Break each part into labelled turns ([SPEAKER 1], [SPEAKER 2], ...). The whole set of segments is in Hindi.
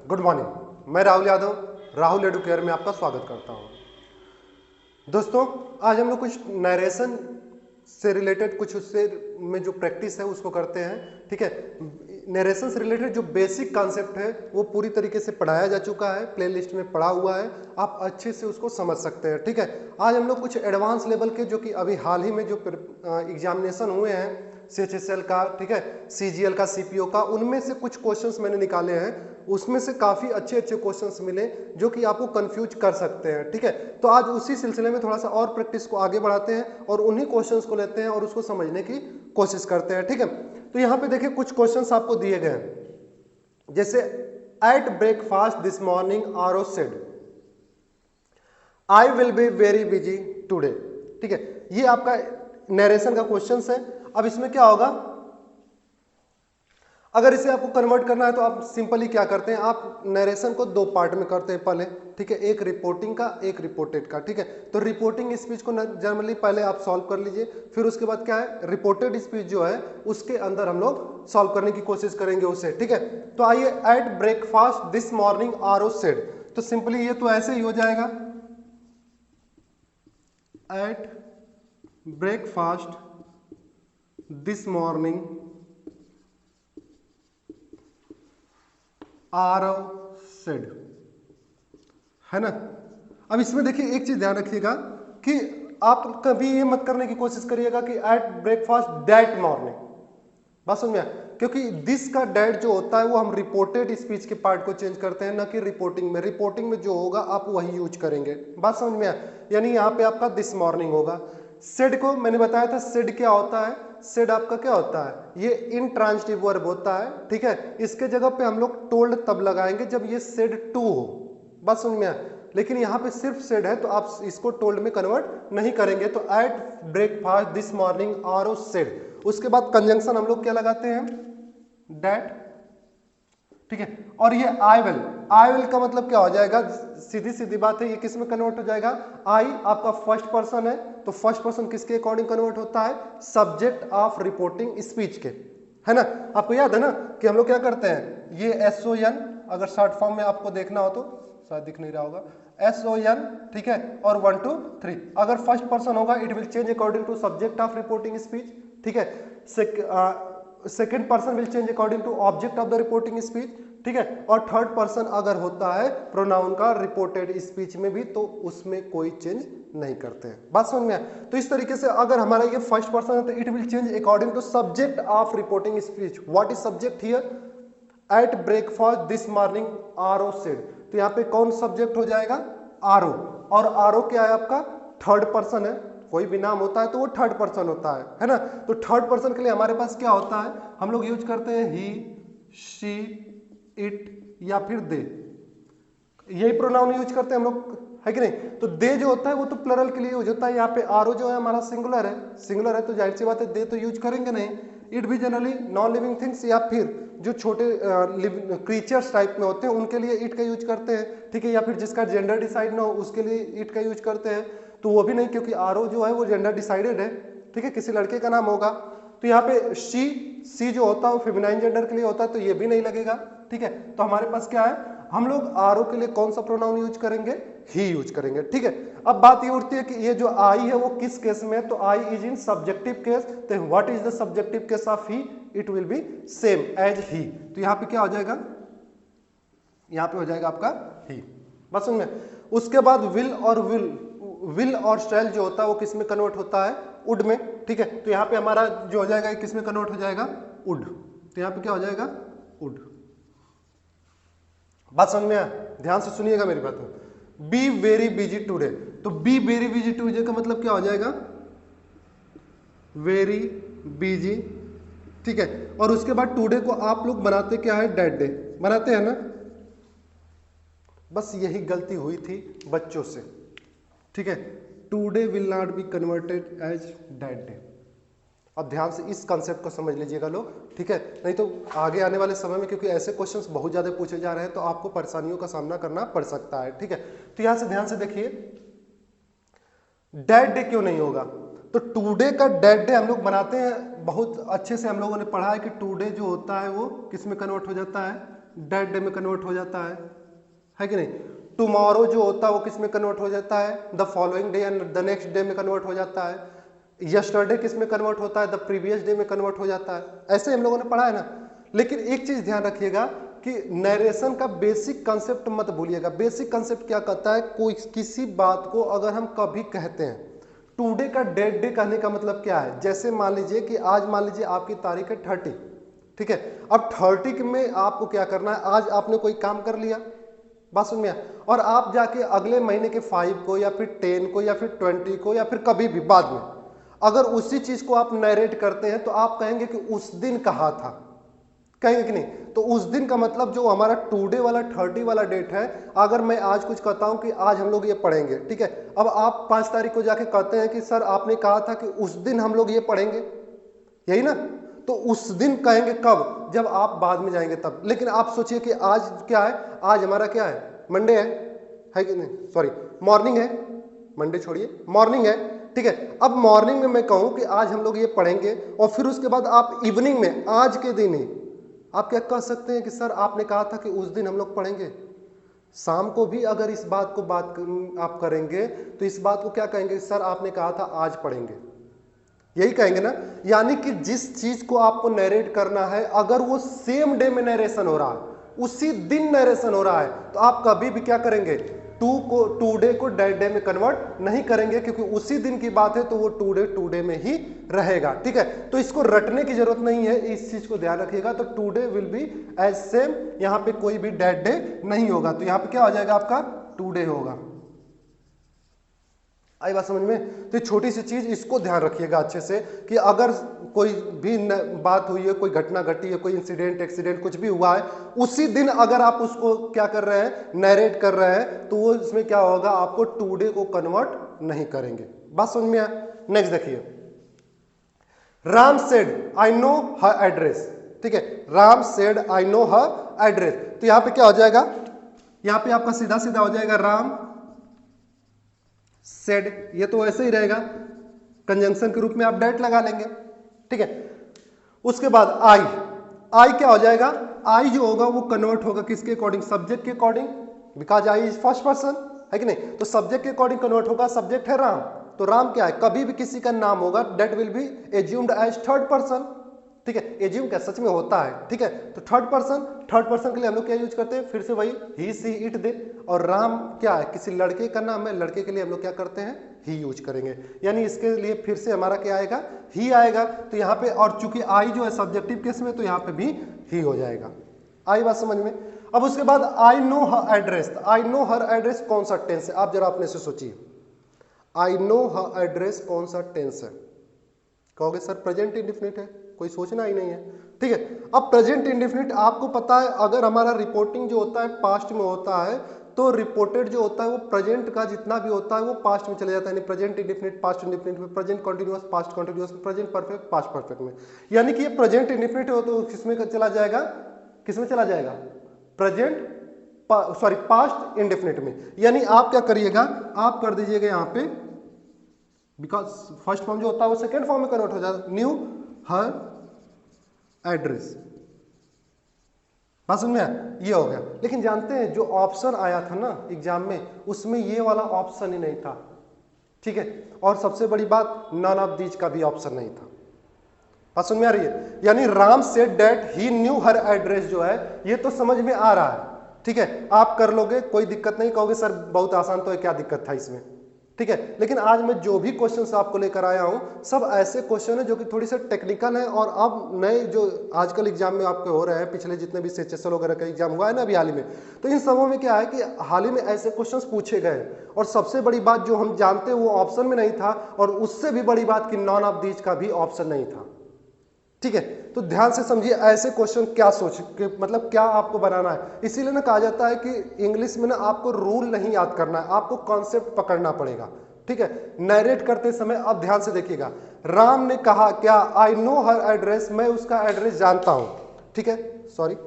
[SPEAKER 1] गुड मॉर्निंग, मैं राहुल यादव राहुल एडुकेयर में आपका स्वागत करता हूं। दोस्तों, आज हम लोग कुछ नरेशन से रिलेटेड कुछ उससे में जो प्रैक्टिस है उसको करते हैं। ठीक है, नरेशन से रिलेटेड जो बेसिक कॉन्सेप्ट है वो पूरी तरीके से पढ़ाया जा चुका है, प्लेलिस्ट में पढ़ा हुआ है, आप अच्छे से उसको समझ सकते हैं। ठीक है, आज हम लोग कुछ एडवांस लेवल के जो कि अभी हाल ही में जो एग्जामिनेशन हुए हैं CHSL का, ठीक है, CGL का, CPO का, उनमें से कुछ क्वेश्चंस मैंने निकाले हैं। उसमें से काफ़ी अच्छे क्वेश्चंस मिले जो कि आपको कंफ्यूज कर सकते हैं। ठीक है, तो आज उसी सिलसिले में थोड़ा सा और प्रैक्टिस को आगे बढ़ाते हैं और उन्हीं क्वेश्चंस को लेते हैं और उसको समझने की कोशिश करते हैं। ठीक है, तो यहाँ पे देखिए कुछ क्वेश्चंस आपको दिए गए हैं, जैसे एट ब्रेकफास्ट दिस मॉर्निंग आरो said I will be very busy today. ठीक है, ये आपका नरेशन का क्वेश्चन है। अब इसमें क्या होगा, अगर इसे आपको कन्वर्ट करना है तो आप सिंपली क्या करते हैं, आप नरेशन को दो पार्ट में करते हैं पहले। ठीक है, एक रिपोर्टिंग का, एक रिपोर्टेड का। ठीक है, तो रिपोर्टिंग स्पीच को जनरली पहले आप सॉल्व कर लीजिए, फिर उसके बाद क्या है, रिपोर्टेड स्पीच जो है उसके अंदर हम लोग सॉल्व करने की कोशिश करेंगे उसे। ठीक है, तो आइए, एट ब्रेकफास्ट दिस मॉर्निंग आरो सेड, तो सिंपली ये तो ऐसे ही हो जाएगा, एट ब्रेकफास्ट दिस मॉर्निंग आरो सेड, है ना। अब इसमें देखिए एक चीज ध्यान रखिएगा कि आप कभी ये मत करने की कोशिश करिएगा कि एट ब्रेकफास्ट दैट मॉर्निंग, बात समझ में आया, क्योंकि दिस का डेट जो होता है वो हम रिपोर्टेड स्पीच के पार्ट को चेंज करते हैं, ना कि रिपोर्टिंग में। रिपोर्टिंग में जो होगा आप वही यूज करेंगे, बात समझ में आया, यानी यहाँ पे आपका दिस मॉर्निंग होगा। सेड को मैंने बताया था, सेड क्या होता है, सेड आपका क्या होता है, ये इंट्रांजिटिव वर्ब होता है। ठीक है, इसके जगह पे हम लोग टोल्ड तब लगाएंगे जब ये सेड टू हो, बात समझ में आया, लेकिन यहाँ पे सिर्फ सेड है तो आप इसको टोल्ड में कन्वर्ट नहीं करेंगे। तो एट ब्रेकफास्ट दिस मॉर्निंग आरो सेड, उसके बाद कंजंक्शन हम लोग क्या लगाते हैं, दैट। ठीक है, और ये आई विल, आई विल का मतलब क्या हो जाएगा, सीधी सीधी बात है, ये किस में कन्वर्ट हो जाएगा, आई आपका फर्स्ट पर्सन है, तो फर्स्ट पर्सन किसके अकॉर्डिंग कन्वर्ट होता है, सब्जेक्ट ऑफ रिपोर्टिंग स्पीच के, है ना। आपको याद है ना कि हम लोग क्या करते हैं, ये SON, अगर शॉर्ट फॉर्म में आपको देखना हो तो शायद दिख नहीं रहा होगा, SON, ठीक है, और 1 2 3, अगर फर्स्ट पर्सन होगा it will change according to subject of reporting speech. ठीक है, second person will change according to object of the reporting speech. ठीक है, और थर्ड पर्सन अगर होता है प्रोनाउन का रिपोर्टेड स्पीच में भी, तो उसमें कोई चेंज नहीं करते हैं, बात समझ में आया। तो इस तरीके से अगर हमारा ये फर्स्ट पर्सन है तो it will change according to subject of reporting speech. What is subject here, ate breakfast this morning आरो सेड, तो यहाँ पे कौन सब्जेक्ट हो जाएगा, आरो, और आरो क्या है आपका, थर्ड पर्सन है, कोई भी नाम होता है तो वो थर्ड पर्सन होता है ना। तो थर्ड पर्सन के लिए हमारे पास क्या होता है, हम लोग यूज करते हैं ही, शी, इट या फिर दे, यही प्रोनाउन यूज करते हैं हम लोग, है कि नहीं। तो दे जो होता है वो तो प्लरल के लिए यूज होता है, यहाँ पे आरो जो है हमारा सिंगुलर है, सिंगुलर है तो जाहिर सी बात है दे तो यूज करेंगे नहीं। इट भी जनरली नॉन लिविंग थिंग्स या फिर जो छोटे क्रीचर्स टाइप में होते हैं उनके लिए इट का यूज करते हैं। ठीक है, या फिर जिसका जेंडर डिसाइड ना हो उसके लिए इट का यूज करते हैं, तो वो भी नहीं, क्योंकि आरो जो है वो जेंडर डिसाइडेड है। ठीक है, किसी लड़के का नाम होगा, तो यहाँ पे सी जो होता है वो फेमिनाइन जेंडर के लिए होता है, तो ये भी नहीं लगेगा। ठीक है, तो हमारे पास क्या है, हम लोग आरो के लिए कौन सा प्रोनाउन यूज करेंगे, ही यूज करेंगे। ठीक है, अब बात ये उठती है कि ये जो आई है वो किस केस में है, तो I is in subjective case, तो what is the subjective case of he, it will be same as he, तो यहाँ पे क्या हो जाएगा, यहाँ पे हो जाएगा आपका ही, बस समझ में। उसके बाद विल और शैल जो होता है वो किस में कन्वर्ट होता है, उड में। ठीक है, तो यहाँ पे हमारा जो हो जाएगा किस में कन्वर्ट हो जाएगा, उड, तो यहाँ पे क्या हो जाएगा, उड, बात समझ में आया, ध्यान से सुनिएगा मेरी बात में। बी वेरी बिजी टूडे, तो बी वेरी बिजी टूडे का मतलब क्या हो जाएगा, वेरी बिजी। ठीक है, और उसके बाद टूडे को आप लोग बनाते क्या है, डेड डे बनाते हैं ना, बस यही गलती हुई थी बच्चों से। ठीक है, today will not be converted as that day. अब ध्यान से इस कॉन्सेप्ट को समझ लीजिएगा लोग, ठीक है, नहीं तो आगे आने वाले समय में, क्योंकि ऐसे क्वेश्चंस बहुत ज्यादा पूछे जा रहे हैं, तो आपको परेशानियों का सामना करना पड़ सकता है। ठीक है, तो यहां से ध्यान से देखिए, डेड डे क्यों नहीं होगा, तो टूडे का डेड डे हम लोग बनाते हैं, बहुत अच्छे से हम लोगों ने पढ़ा है कि टूडे जो होता है वो किस में कन्वर्ट हो जाता है, डेट डे में कन्वर्ट हो जाता है कि नहीं। टुमारो जो होता है वो किस में कन्वर्ट हो जाता है, the following day and the next day में कन्वर्ट हो जाता है। यस्टरडे किस में कन्वर्ट होता है, द प्रीवियस डे में कन्वर्ट हो जाता है। ऐसे हम लोगों ने पढ़ा है ना। लेकिन एक चीज ध्यान रखिएगा कि नरेशन का बेसिक कंसेप्ट मत भूलिएगा। बेसिक कंसेप्ट क्या कहता है, कोई किसी बात को अगर हम कभी कहते हैं, टुडे का डेट डे कहने का मतलब क्या है, जैसे मान लीजिए कि आज मान लीजिए आपकी तारीख है 30, ठीक है। अब 30 में आपको क्या करना है, आज आपने कोई काम कर लिया, बात सुन में, और आप जाके अगले महीने के 5 को या फिर 10 को या फिर 20 को या फिर कभी भी बाद में अगर उसी चीज को आप नरेट करते हैं तो आप कहेंगे कि उस दिन कहा था, कहेंगे कि नहीं। तो उस दिन का मतलब जो हमारा टुडे वाला 30 वाला डेट है, अगर मैं आज कुछ कहता हूं कि आज हम लोग ये पढ़ेंगे, ठीक है। अब आप 5 तारीख को जाके कहते हैं कि सर आपने कहा था कि उस दिन हम लोग ये पढ़ेंगे, यही ना। तो उस दिन कहेंगे कब, जब आप बाद में जाएंगे तब। लेकिन आप सोचिए कि आज क्या है, आज हमारा क्या है, मंडे है कि नहीं, सॉरी मॉर्निंग है, मंडे छोड़िए, मॉर्निंग है, ठीक है। अब मॉर्निंग में मैं कहूं कि आज हम लोग ये पढ़ेंगे और फिर उसके बाद आप इवनिंग में आज के दिन ही आप क्या कह सकते हैं कि सर आपने कहा था कि उस दिन हम लोग पढ़ेंगे। शाम को भी अगर इस बात को आप करेंगे तो इस बात को क्या कहेंगे, सर आपने कहा था आज पढ़ेंगे, यही कहेंगे ना। यानी कि जिस चीज को आपको नरेट करना है, अगर वो सेम डे में नरेशन हो रहा है, उसी दिन नरेशन हो रहा है, तो आप कभी भी क्या करेंगे, टुडे को डेट डे में कन्वर्ट नहीं करेंगे, क्योंकि उसी दिन की बात है तो वो टुडे में ही रहेगा, ठीक है। तो इसको रटने की जरूरत नहीं है, इस चीज को ध्यान रखिएगा। तो today will be as same, यहां पे कोई भी डेट डे नहीं होगा, तो यहां पे क्या हो जाएगा, आपका टुडे होगा। आई बात समझ में। तो छोटी सी चीज इसको ध्यान रखिएगा अच्छे से कि अगर कोई भी बात हुई है, कोई घटना घटी है, कोई इंसिडेंट एक्सीडेंट कुछ भी हुआ है, उसी दिन अगर आप उसको क्या कर रहे हैं, नरेट कर रहे हैं, तो वो इसमें क्या होगा, आपको टुडे को कन्वर्ट नहीं करेंगे। बात समझ में आया। नेक्स्ट देखिए, Ram said I know her address, ठीक है। Ram said I know her address, तो यहां पे क्या हो जाएगा, यहां पे आपका सीधा सीधा हो जाएगा राम सेड, ये तो ऐसे ही रहेगा, कंजंक्शन के रूप में आप डेट लगा लेंगे, ठीक है। उसके बाद आई, आई क्या हो जाएगा, आई जो होगा वो कन्वर्ट होगा किसके अकॉर्डिंग, सब्जेक्ट के according, because I is first person, है कि नहीं। तो सब्जेक्ट के अकॉर्डिंग कन्वर्ट होगा, सब्जेक्ट है राम, तो राम क्या है, कभी भी किसी का नाम होगा that will be assumed as third person, ठीक है। एज्यूम क्या सच में होता है, ठीक है। तो थर्ड पर्सन के लिए हम लोग क्या यूज करते हैं, फिर से वही ही सी इट दे, और राम क्या है, किसी लड़के का नाम है, लड़के के लिए हम लोग क्या करते हैं, ही यूज करेंगे, यानी इसके लिए फिर से हमारा क्या आएगा, ही आएगा। तो यहाँ पे, और चूंकि आई जो है सब्जेक्टिव केस में, तो यहाँ पे भी ही हो जाएगा। आई बात समझ में। अब उसके बाद I know her address, I know her address कौन सा टेंस है, आप जरा अपने से सोचिए, आई नो हर एड्रेस कौन सा टेंस है, कहोगे सर प्रेजेंट इंडेफिनिट है, कोई सोचना ही नहीं है, ठीक है। अब प्रेजेंट इंडेफिनिट आपको पता है, अगर हमारा रिपोर्टिंग जो होता है पास्ट में होता है, तो रिपोर्टेड जो होता है वो प्रेजेंट का जितना भी होता है वो पास्ट में चले जाता है, यानी प्रेजेंट इंडेफिनिट पास्ट इंडेफिनिट में, प्रेजेंट कंटीन्यूअस पास्ट कंटीन्यूअस में, प्रेजेंट परफेक्ट पास्ट परफेक्ट में, यानी कि ये प्रेजेंट इंडेफिनिट हो तो किसमें चला जाएगा, किसमें चला जाएगा, प्रेजेंट सॉरी पास्ट इंडेफिनिट में। यानी आप क्या करिएगा, आप कर दीजिएगा यहाँ पे, बिकॉज फर्स्ट फॉर्म जो होता है वो सेकेंड फॉर्म में कन्वर्ट हो जाता है, न्यू हर एड्रेस, बात समझ में आया, ये हो गया। लेकिन जानते हैं जो ऑप्शन आया था ना एग्जाम में, उसमें ये वाला ऑप्शन ही नहीं था, ठीक है। और सबसे बड़ी बात, नन ऑफ दीज का भी ऑप्शन नहीं था, बात समझ में आ रही है। यानी Ram said that he new her address जो है, ये तो समझ में आ रहा है, ठीक है, आप कर लोगे, कोई दिक्कत नहीं, कहोगे सर बहुत आसान तो है, क्या दिक्कत था इसमें, ठीक है। लेकिन आज मैं जो भी क्वेश्चंस आपको लेकर आया हूं, सब ऐसे क्वेश्चन है जो कि थोड़ी से टेक्निकल है, और अब नए जो आजकल एग्जाम में आपके हो रहे हैं, पिछले जितने भी एचएसएल वगैरह का एग्जाम हुआ है ना अभी हाल ही में, तो इन सबों में क्या है कि हाल ही में ऐसे क्वेश्चंस पूछे गए। और सबसे बड़ी बात जो हम जानते हैं वो ऑप्शन में नहीं था, और उससे भी बड़ी बात कि नॉन ऑफ दीज का भी ऑप्शन नहीं था, ठीक है। तो ध्यान से समझिए ऐसे क्वेश्चन क्या सोच के, मतलब क्या आपको बनाना है। इसीलिए ना कहा जाता है कि इंग्लिश में ना आपको रूल नहीं याद करना है, आपको कॉन्सेप्ट पकड़ना पड़ेगा, ठीक है। नरेट करते समय अब ध्यान से देखिएगा, राम ने कहा क्या, आई नो हर एड्रेस, मैं उसका एड्रेस जानता हूं, ठीक है, सॉरी,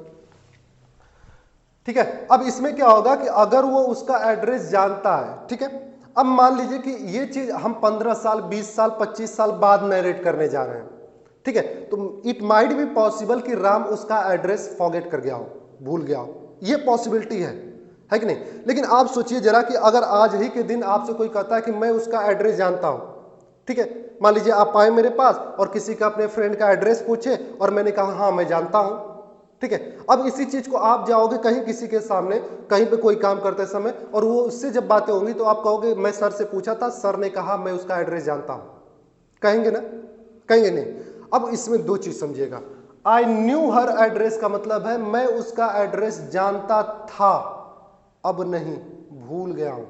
[SPEAKER 1] ठीक है। अब इसमें क्या होगा कि अगर वो उसका एड्रेस जानता है, ठीक है, अब मान लीजिए कि ये चीज हम 15 साल 20 साल 25 साल बाद नरेट करने जा रहे हैं, ठीक है, तो इट माइट बी पॉसिबल कि राम उसका एड्रेस फॉरगेट कर गया हो, भूल गया हो, ये पॉसिबिलिटी है कि नहीं। लेकिन आप सोचिए जरा कि अगर आज ही के दिन आपसे कोई कहता है कि मैं उसका एड्रेस जानता हूं, ठीक है, मान लीजिए आप आए मेरे पास और किसी का अपने फ्रेंड का एड्रेस पूछे और मैंने कहा हाँ मैं जानता हूं, ठीक है। अब इसी चीज को आप जाओगे कहीं किसी के सामने, कहीं पे कोई काम करते समय, और वो उससे जब बातें होंगी तो आप कहोगे मैं सर से पूछा था, सर ने कहा मैं उसका एड्रेस जानता हूं, कहेंगे ना, कहेंगे नहीं। अब इसमें दो चीज समझिएगा, आई न्यू हर एड्रेस का मतलब है मैं उसका एड्रेस जानता था, अब नहीं, भूल गया हूं,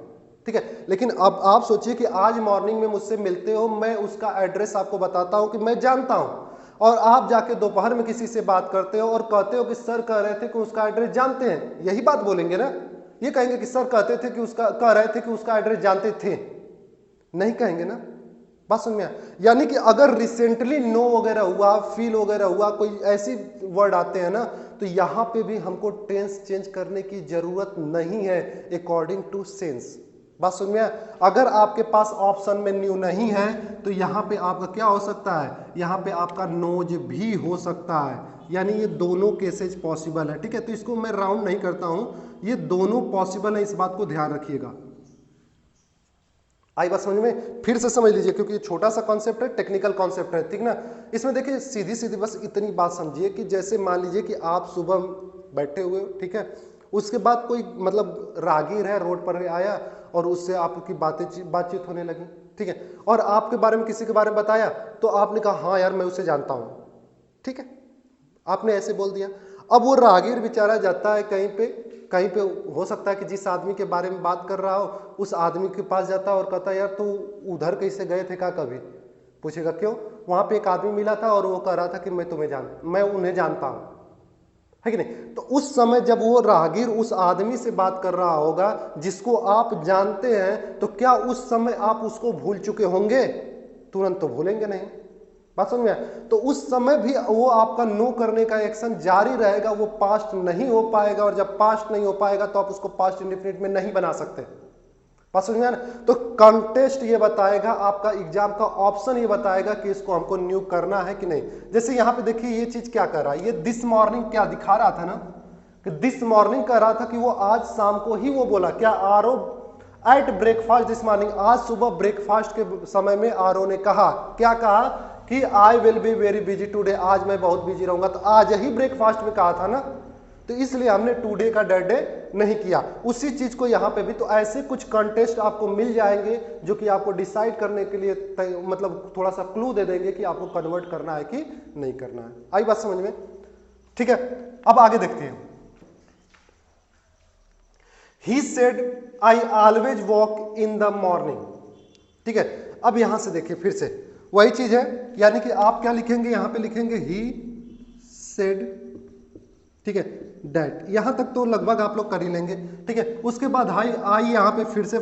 [SPEAKER 1] ठीक है। लेकिन अब आप सोचिए कि आज मॉर्निंग में मुझसे मिलते हो, मैं उसका एड्रेस आपको बताता हूं कि मैं जानता हूं, और आप जाके दोपहर में किसी से बात करते हो और कहते हो कि सर कह रहे थे कि उसका एड्रेस जानते हैं, यही बात बोलेंगे ना, ये कहेंगे कि सर कहते थे कि उसका, कह रहे थे कि उसका एड्रेस जानते थे, नहीं कहेंगे ना, बात समझ में आया। यानी कि अगर रिसेंटली नो वगैरह हुआ, फील वगैरह हुआ, कोई ऐसी वर्ड आते हैं ना, तो यहां पे भी हमको टेंस चेंज करने की जरूरत नहीं है अकॉर्डिंग टू सेंस, बात समझ में आया। अगर आपके पास ऑप्शन में न्यू नहीं है तो यहां पे आपका क्या हो सकता है, यहां पे आपका नोज भी हो सकता है, यानी ये दोनों केसेज पॉसिबल है, ठीक है। तो इसको मैं राउंड नहीं करता हूं, ये दोनों पॉसिबल है, इस बात को ध्यान रखिएगा। आई बात समझ में, फिर से समझ लीजिए क्योंकि ये छोटा सा कॉन्सेप्ट है, टेक्निकल कॉन्सेप्ट है, ठीक ना। इसमें देखिए सीधी सीधी बस इतनी बात समझिए कि जैसे मान लीजिए कि आप सुबह बैठे हुए हो, ठीक है, उसके बाद कोई मतलब राहगीर है रोड पर आया और उससे आपकी बातचीत होने लगी, ठीक है, और आपके बारे में किसी के बारे में बताया तो आपने कहा हाँ यार मैं उसे जानता हूं, ठीक है, आपने ऐसे बोल दिया। अब वो राहगीर बेचारा जाता है कहीं पे हो सकता है कि जिस आदमी के बारे में बात कर रहा हो उस आदमी के पास जाता है और कहता है यार तू उधर कैसे गए थे, क्या कभी, पूछेगा क्यों, वहां पे एक आदमी मिला था और वो कह रहा था कि मैं उन्हें जानता हूं, है कि नहीं। तो उस समय जब वो राहगीर उस आदमी से बात कर रहा होगा जिसको आप जानते हैं, तो क्या उस समय आप उसको भूल चुके होंगे, तुरंत तो भूलेंगे नहीं, बात समझ में आया। तो उस समय भी वो आपका नो करने का एक्शन जारी रहेगा, वो पास्ट नहीं हो पाएगा, और जब पास्ट नहीं हो पाएगा तो आप उसको पास्ट इंडेफिनिट में नहीं बना सकते, बात समझ में आया ना। तो कॉन्टेस्ट ये बताएगा, आपका एग्जाम का ऑप्शन ये बताएगा कि इसको हमको न्यू करना है कि नहीं। जैसे यहां पे देखिए ये चीज क्या कर रहा है, ये दिस मॉर्निंग क्या दिखा रहा था ना, कि दिस मॉर्निंग कह रहा था कि वो आज शाम को ही वो बोला, क्या आरो एट ब्रेकफास्ट दिस मॉर्निंग, आज सुबह ब्रेकफास्ट के समय में आरो ने कहा, क्या कहा कि आई will be very busy today, आज मैं बहुत बिजी रहूंगा, तो आज ही ब्रेकफास्ट में कहा था ना, तो इसलिए हमने टुडे का डेड डे नहीं किया। उसी चीज को यहां पे भी, तो ऐसे कुछ कंटेस्ट आपको मिल जाएंगे जो कि आपको डिसाइड करने के लिए मतलब थोड़ा सा क्लू दे देंगे कि आपको कन्वर्ट करना है कि नहीं करना है। आई बात समझ में, ठीक है। अब आगे देखते हैं, he said I always walk in the morning, ठीक है। अब यहां से देखिए फिर से वही चीज है, यानी कि आप क्या लिखेंगे, यहां पे लिखेंगे ही सेड, ठीक है, दैट, यहां तक तो लगभग आप लोग कर ही लेंगे, ठीक है। उसके बाद आई यहां पे फिर से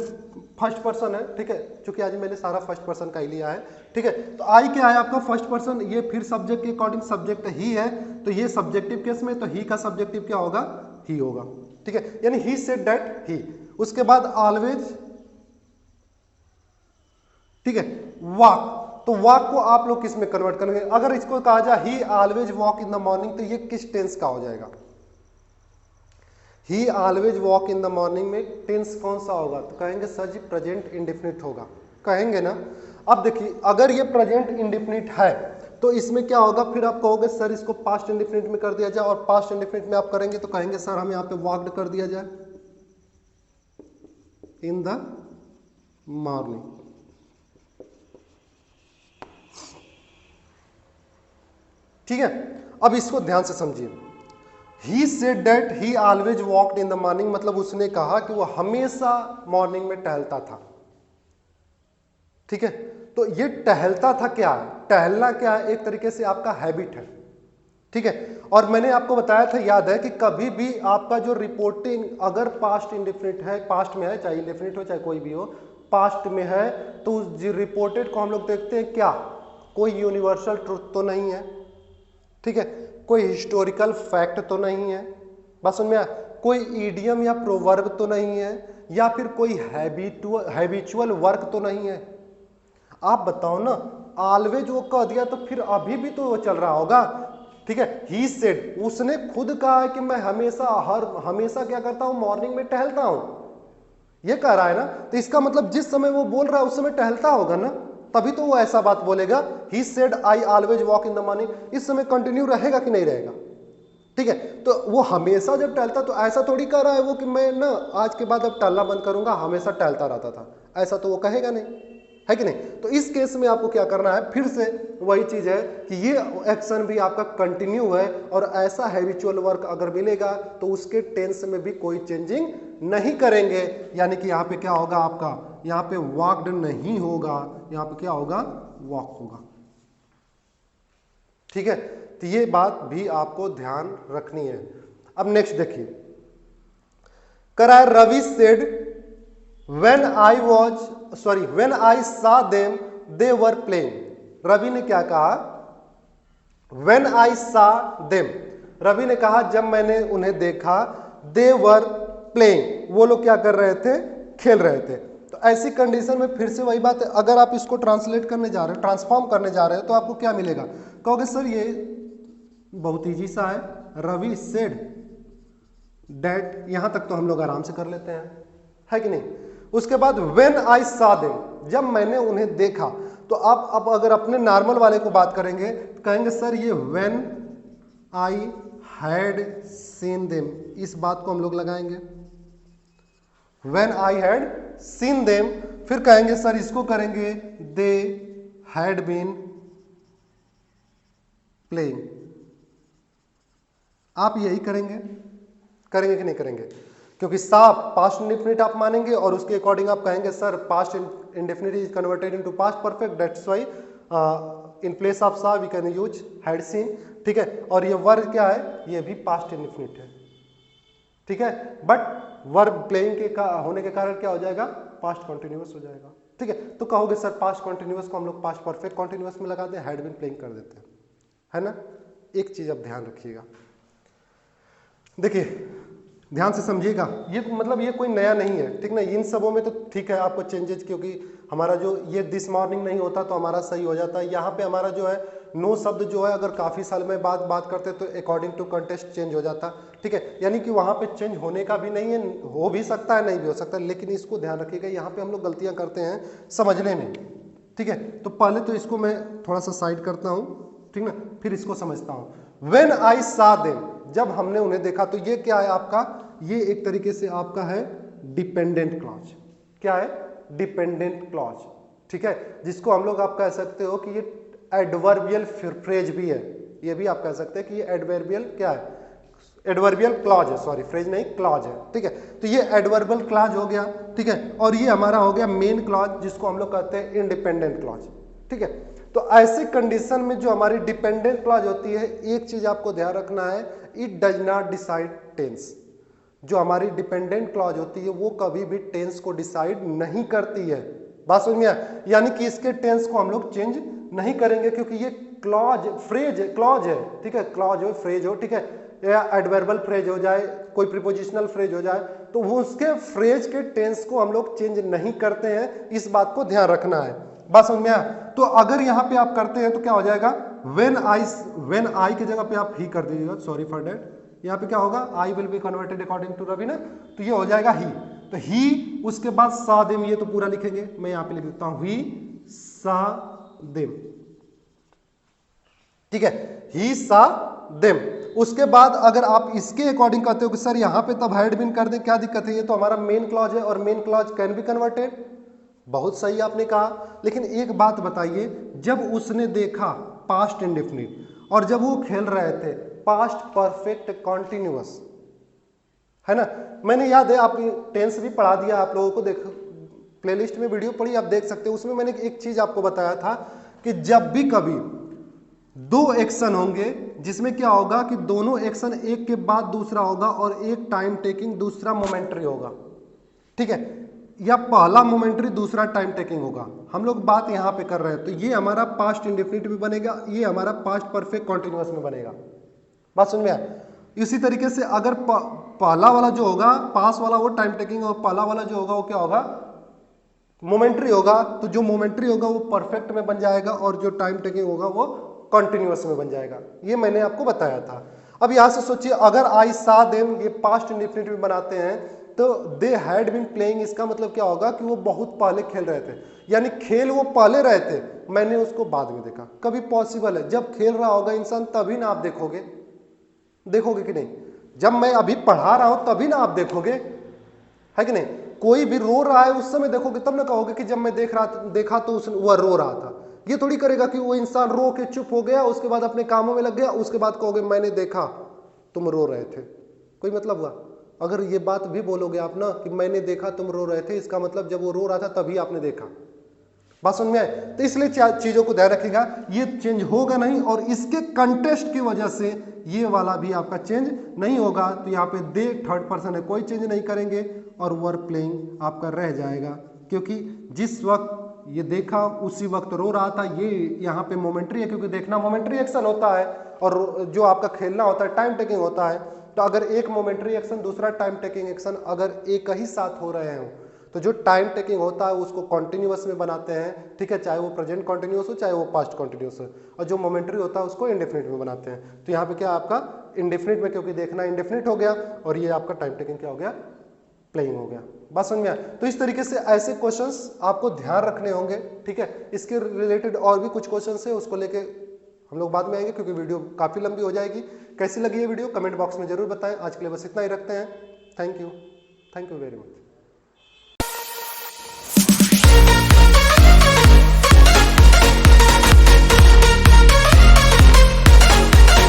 [SPEAKER 1] फर्स्ट पर्सन है, ठीक है, क्योंकि आज मैंने सारा फर्स्ट पर्सन का ही लिया है, ठीक है। तो आई क्या है आपका फर्स्ट पर्सन, ये फिर सब्जेक्ट के अकॉर्डिंग सब्जेक्ट ही है, तो ये सब्जेक्टिव केस में तो ही का सब्जेक्टिव क्या होगा, ही होगा, ठीक है, यानी ही सेड दैट ही। उसके बाद ऑलवेज, ठीक है, वॉक, तो वॉक को आप लोग किस में कन्वर्ट करेंगे, अगर इसको कहा जाए ही always walk in the morning, तो ये किस टेंस का हो जाएगा, ही always walk in the morning में टेंस कौन सा होगा, तो कहेंगे सर जी प्रेजेंट इंडेफिनिट होगा, कहेंगे ना। अब देखिए अगर ये प्रेजेंट इंडेफिनिट है तो इसमें क्या होगा, फिर आप कहोगे सर इसको पास्ट इंडेफिनिट में कर दिया जाए, और पास्ट इंडेफिनिट में आप करेंगे तो कहेंगे सर हमें यहाँ पे वॉक्ड कर दिया जाए इन द मॉर्निंग, ठीक है। अब इसको ध्यान से समझिए, he said that he always walked in the morning, मतलब उसने कहा कि वो हमेशा मॉर्निंग में टहलता था, ठीक है। तो ये टहलता था क्या है, टहलना क्या है, एक तरीके से आपका हैबिट है, ठीक है। और मैंने आपको बताया था, याद है कि कभी भी आपका जो रिपोर्टिंग अगर पास्ट इंडेफिनिट है, पास्ट में है, चाहे इंडेफिनिट हो चाहे कोई भी हो, पास्ट में है, तो रिपोर्टेड को हम लोग देखते हैं क्या, कोई यूनिवर्सल ट्रुथ तो नहीं है, ठीक है, कोई हिस्टोरिकल फैक्ट तो नहीं है, बस उनमें कोई ईडियम या प्रोवर्ब तो नहीं है, या फिर कोई हैबिचुअल वर्क तो नहीं है। आप बताओ ना, ऑलवेज वो कह दिया तो फिर अभी भी तो वो चल रहा होगा, ठीक है, ही सेड, उसने खुद कहा है कि मैं हमेशा क्या करता हूं, मॉर्निंग में टहलता हूं, ये कह रहा है ना। तो इसका मतलब जिस समय वो बोल रहा है उस समय टहलता होगा ना, तभी तो वो ऐसा बात बोलेगा। He said I always walk in the morning, इस समय कंटिन्यू रहेगा कि नहीं रहेगा, ठीक है। तो वो हमेशा जब टहलता, तो ऐसा थोड़ी कह रहा है वो कि मैं ना आज के बाद अब टहलना बंद करूंगा, हमेशा टहलता रहता था, ऐसा तो वो कहेगा नहीं, है कि नहीं। तो इस केस में आपको क्या करना है, फिर से वही चीज है कि ये एक्शन भी आपका कंटिन्यू है, और ऐसा हैबिचुअल वर्क अगर मिलेगा तो उसके टेंस में भी कोई चेंजिंग नहीं करेंगे, यानी कि यहाँ पे क्या होगा आपका, यहाँ पे वॉक्ड नहीं होगा, यहाँ पे क्या होगा, वॉक होगा, ठीक है। तो ये बात भी आपको ध्यान रखनी है। अब नेक्स्ट देखिए, कराए Ravi said when I saw them they were playing। Ravi ने क्या कहा, when I saw them, Ravi ने कहा जब मैंने उन्हें देखा, they were playing, वो लोग क्या कर रहे थे, खेल रहे थे। तो ऐसी कंडीशन में फिर से वही बात है, अगर आप इसको ट्रांसलेट करने जा रहे हो, ट्रांसफॉर्म करने जा रहे हो, तो आपको क्या मिलेगा, कहोगे सर ये बहुत इजी सा है, रवि सेड दैट, यहां तक तो हम लोग आराम से कर लेते हैं, है कि नहीं। उसके बाद व्हेन आई सॉ देम, जब मैंने उन्हें देखा, तो आप अब अगर अपने नॉर्मल वाले को बात करेंगे तो कहेंगे सर ये when I had seen them, इस बात को हम लोग लगाएंगे, when I had seen them. फिर कहेंगे सर इसको करेंगे दे हैड बीन प्लेइंग, आप यही करेंगे कि नहीं करेंगे, क्योंकि सा पास्ट इंडेफिनिट आप मानेंगे और उसके अकॉर्डिंग आप कहेंगे sir past indefinite is converted into past perfect, that's why in place of saw we can use had seen, ठीक है। और ये वर्ब क्या है, ये भी पास्ट इंडेफिनिट है, ठीक है, बट वर्ब प्लेइंग के होने के कारण क्या हो जाएगा, पास्ट कॉन्टिन्यूअस हो जाएगा, ठीक है। तो कहोगे सर पास्ट कॉन्टिन्यूअस को हम लोग पास्ट परफेक्ट कॉन्टिन्यूअस में लगा दें, हैड बीन प्लेइंग कर देते हैं, है ना। एक चीज अब ध्यान रखिएगा, देखिए ध्यान से समझिएगा, ये मतलब ये कोई नया नहीं है, ठीक ना। इन सबों में तो ठीक है आपको चेंजेस, क्योंकि हमारा जो ये दिस मॉर्निंग नहीं होता तो हमारा सही हो जाता है। यहाँ पे हमारा जो है नो शब्द जो है अगर काफी साल में बात करते तो अकॉर्डिंग टू कंटेक्स्ट चेंज हो जाता, ठीक है। यानी कि वहाँ पे चेंज होने का भी नहीं है, हो भी सकता है नहीं भी हो सकता, लेकिन इसको ध्यान रखिएगा, यहाँ पे हम लोग गलतियाँ करते हैं समझने में, ठीक है। तो पहले तो इसको मैं थोड़ा सा साइड करता हूँ, ठीक ना, फिर इसको समझता हूँ। व्हेन आई सॉ देम, जब हमने उन्हें देखा, तो ये क्या है आपका, ये एक तरीके से आपका है डिपेंडेंट क्लॉज, क्या है, डिपेंडेंट क्लॉज, ठीक है, जिसको हम लोग आप कह सकते हो कि ये एडवर्बियल फ्रेज भी है, ये भी आप कह सकते हैं कि ये एडवर्बियल क्या है, एडवर्बियल क्लॉज है, सॉरी फ्रेज नहीं क्लॉज है, ठीक है। तो ये एडवर्बियल क्लॉज हो गया, ठीक है, और ये हमारा हो गया मेन क्लॉज, जिसको हम लोग कहते हैं इंडिपेंडेंट क्लॉज, ठीक है। तो ऐसी कंडीशन में जो हमारी डिपेंडेंट क्लॉज होती है, एक चीज आपको ध्यान रखना है, it does not decide tense. जो हमारी डिपेंडेंट क्लॉज होती है वो कभी भी टेंस को डिसाइड नहीं करती है, बात समझ में आया, यानी कि इसके टेंस को हम लोग चेंज नहीं करेंगे, क्योंकि ये क्लॉज क्लॉज है, ठीक है, क्लॉज हो फ्रेज हो, ठीक है, या एडवर्बल फ्रेज हो जाए, कोई प्रीपोजिशनल फ्रेज हो जाए, तो वो उसके फ्रेज के टेंस को हम लोग चेंज नहीं करते हैं, इस बात को ध्यान रखना है, बात समझ में आया। तो अगर यहाँ पे आप करते हैं तो क्या हो जाएगा, व्हेन आई की जगह पे आप ही कर दीजिएगा, सॉरी फॉर दैट, यहाँ पे क्या होगा, I will be converted according to Ravi ना, तो ये हो जाएगा ही, तो ही उसके बाद सा देम, ये तो पूरा लिखेंगे, मैं यहाँ पे लिख देता हूं ही सा देम, ठीक है, ही सा देम। उसके बाद अगर आप इसके अकॉर्डिंग कहते हो कि सर यहाँ पे तब हैड बीन कर दें, क्या दिक्कत है, ये तो हमारा मेन क्लॉज है और main clause can be converted, बहुत सही आपने कहा, लेकिन एक बात बताइए, जब उसने देखा पास्ट इंडेफिनिट, और जब वो खेल रहे थे पास्ट परफेक्ट कॉन्टिन्यूअस, है ना। मैंने याद है आपकी टेंस भी पढ़ा दिया आप लोगों को, देखो प्लेलिस्ट में वीडियो पड़ी आप देख सकते हो, उसमें मैंने एक चीज आपको बताया था कि जब भी कभी दो एक्शन होंगे जिसमें क्या होगा कि दोनों एक्शन एक के बाद दूसरा होगा और एक टाइम टेकिंग दूसरा मोमेंटरी होगा, ठीक है, या पहला मोमेंटरी दूसरा टाइम टेकिंग होगा, हम लोग बात यहां पे कर रहे हैं, तो ये हमारा पास्ट इंडेफिनिट भी बनेगा, ये हमारा पास्ट परफेक्ट कॉन्टिन्यूअस में बनेगा, बात समझ में आया। इसी तरीके से अगर पहला वाला जो होगा पास वाला वो टाइम टेकिंग और पहला वाला जो होगा वो क्या होगा, मोमेंटरी होगा, तो जो मोमेंटरी होगा वो परफेक्ट में बन जाएगा और जो टाइम टेकिंग होगा वो कॉन्टिन्यूअस में बन जाएगा। ये मैंने आपको बताया था। अब यहां से सोचिए, अगर आई सा देम ये पास्ट इंडेफिनिट में बनाते हैं तो दे हैड बीन प्लेइंग, इसका मतलब क्या होगा कि वो बहुत पहले खेल रहे थे, यानी खेल वो पहले रहे थे, मैंने उसको बाद में देखा। कभी पॉसिबल है जब खेल रहा होगा इंसान तभी ना आप देखोगे, देखोगे कि नहीं? जब मैं अभी पढ़ा रहा हूं तभी ना आप देखोगे, है कि नहीं? कोई भी रो रहा है उस समय देखोगे तब ना कहोगे कि जब मैं देखा तो वह रो रहा था। ये थोड़ी करेगा कि वो इंसान रो के चुप हो गया, उसके बाद अपने कामों में लग गया, उसके बाद कहोगे मैंने देखा तुम रो रहे थे। कोई मतलब हुआ? अगर ये बात भी बोलोगे आप ना कि मैंने देखा तुम रो रहे थे, इसका मतलब जब वो रो रहा था तभी आपने देखा। बात समझ में आए? तो इसलिए चीजों को ध्यान रखिएगा, ये चेंज होगा नहीं, और इसके कंटेस्ट की वजह से ये वाला भी आपका चेंज नहीं होगा। तो यहाँ पे दे थर्ड पर्सन है, कोई चेंज नहीं करेंगे और वर प्लेइंग आपका रह जाएगा, क्योंकि जिस वक्त ये देखा उसी वक्त रो रहा था। ये यहाँ पे मोमेंट्री है, क्योंकि देखना मोमेंट्री एक्शन होता है और जो आपका खेलना होता है टाइम टेकिंग होता है। तो अगर एक मोमेंट्री एक्शन दूसरा टाइम टेकिंग एक्शन अगर एक ही साथ हो रहे हो तो जो टाइम टेकिंग होता है उसको कॉन्टिन्यूअस में बनाते हैं, ठीक है, चाहे वो प्रेजेंट कॉन्टिन्यूअस हो चाहे वो पास्ट कॉन्टिन्यूअस हो, और जो मोमेंट्री होता है उसको इंडेफिनिट में बनाते हैं। तो यहाँ पे क्या आपका इंडेफिनिट में, क्योंकि देखना इंडेफिनिट हो गया और ये आपका टाइम टेकिंग क्या हो गया, प्लेइंग हो गया। बात समझ में आया? तो इस तरीके से ऐसे क्वेश्चंस आपको ध्यान रखने होंगे, ठीक है। इसके रिलेटेड और भी कुछ क्वेश्चंस है, उसको लेके हम लोग बाद में आएंगे, क्योंकि वीडियो काफी लंबी हो जाएगी। कैसी लगी ये वीडियो कमेंट बॉक्स में जरूर बताएं। आज के लिए बस इतना ही रखते हैं। Thank you very much.